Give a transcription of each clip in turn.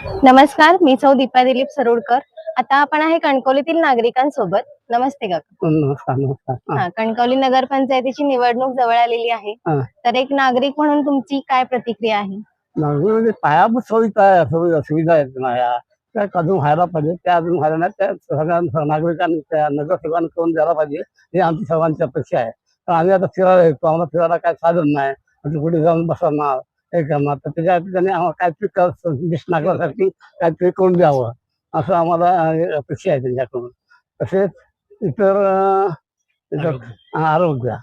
नमस्कार, मी सौ दीपा दिलीप सरोडकर. आता आपण आहे कणकवलीतील नागरिकांसोबत. नमस्ते काका. नमस्कार नमस्कार. कणकवली नगरपंचायतीची निवडणूक जवळ आलेली आहे. तर एक नागरिक म्हणून तुमची काय प्रतिक्रिया आहे? म्हणजे पायाभूत सोयी काय सुविधा आहेत ना या त्या अजून व्हायला पाहिजे, त्या अजून व्हायला नाही, त्या सगळ्या नागरिकांनी त्या नगरसेवकांनी करून द्यायला पाहिजे, ही आमची सर्वांची अपेक्षा आहे. तर आम्ही आता फिरायला येतो, आम्हाला फिरायला काय साधन नाही, कुठे जाऊन बसणार हे करणार, तर त्याने आम्हाला काहीतरी नागरासाठी काहीतरी करून द्यावं असं आम्हाला अपेक्षा आहे त्यांच्याकडून. तसेच इतर आरोग्य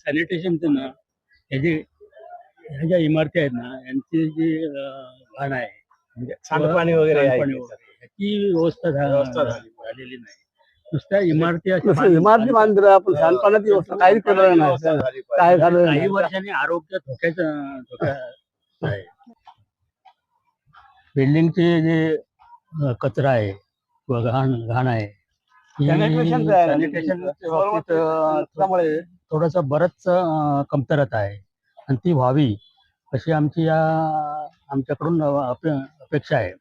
सॅनिटेशनचं ना ह्या ज्या इमारती आहेत ना यांची जी घाण आहे म्हणजे सांडपाणी वगैरे आहे, ह्याची व्यवस्था झालेली नाही. नुसत्या इमारती इमारती बांधल्या आपण सांडपाण्याची व्यवस्था काहीच केलं नाही. काय झालं काही वर्षांनी आरोग्य धोका आहे. बिल्डिंगचे जे कचरा आहे किंवा घाण आहे सॅनिटेशनच्या बाबतीत थोडंसं बरंच कमतरता आहे आणि ती व्हावी अशी आमच्याकडून अपेक्षा आहे.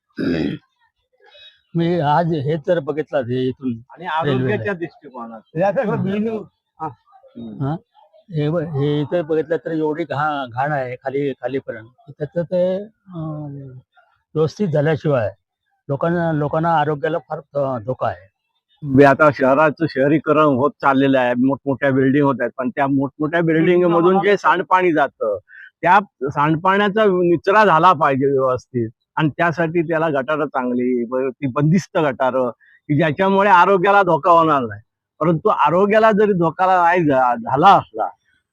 मी आज हे तर बघितलं हे इथून आणि आरोग्याच्या दृष्टिकोनात हे इथं बघितलं तर एवढी घाण आहे खालीपर्यंत. त्याचं ते व्यवस्थित झाल्याशिवाय लोकांना आरोग्याला फार धोका आहे. आता शहराचं शहरीकरण होत चाललेलं आहे, मोठमोठ्या बिल्डिंग होत आहेत, पण त्या मोठमोठ्या बिल्डिंग मधून जे सांडपाणी जातं त्या सांडपाण्याचा निचरा झाला पाहिजे व्यवस्थित, आणि त्यासाठी त्याला गटारं चांगली ती बंदिस्त गटारं की ज्याच्यामुळे आरोग्याला धोका होणार नाही. परंतु आरोग्याला जरी धोका नाही झाला असला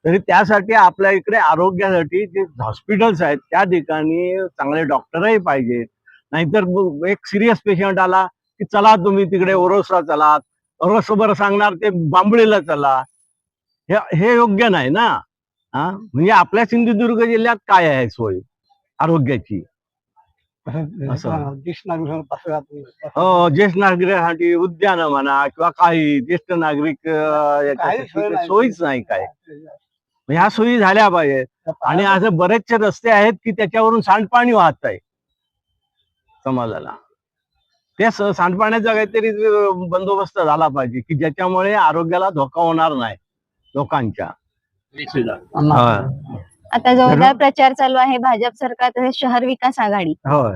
तरी त्यासाठी आपल्या इकडे आरोग्यासाठी जे हॉस्पिटल्स आहेत त्या ठिकाणी चांगले डॉक्टरही पाहिजेत. नाहीतर एक सिरियस पेशंट आला की चला तुम्ही तिकडे ओरोसला चला, ओरोस बरं सांगणार ते बांबळीला चला, हे योग्य नाही ना. म्हणजे आपल्या सिंधुदुर्ग जिल्ह्यात काय आहे सोय आरोग्याची? ज्येष्ठ नागरिकांसाठी उद्यान म्हणा किंवा काही ज्येष्ठ नागरिक सोयीच नाही काय. ह्या सोयी झाल्या पाहिजेत. आणि असे बरेचसे रस्ते आहेत की त्याच्यावरून सांडपाणी वाहत आहे समाजाला. त्या सांडपाण्याचा काहीतरी बंदोबस्त झाला पाहिजे की ज्याच्यामुळे आरोग्याला धोका होणार नाही लोकांच्या. आता जोरदार प्रचार चालू आहे भाजप सरकार शहर विकास आघाडी.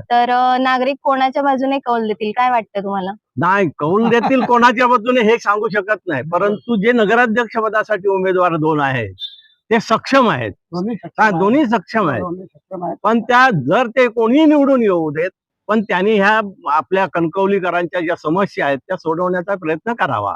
तर नागरिक कोणाच्या बाजूने कौल देतील काय वाटतं तुम्हाला? नाही, कौल देतील कोणाच्या बाजूने हे सांगू शकत नाही, परंतु जे नगराध्यक्ष पदासाठी उमेदवार दोन आहेत ते सक्षम आहेत, दोन्ही सक्षम आहेत. पण जर ते कोणीही निवडून येऊ देत, पण त्यांनी ह्या आपल्या कणकवलीकरांच्या ज्या समस्या आहेत त्या सोडवण्याचा प्रयत्न करावा.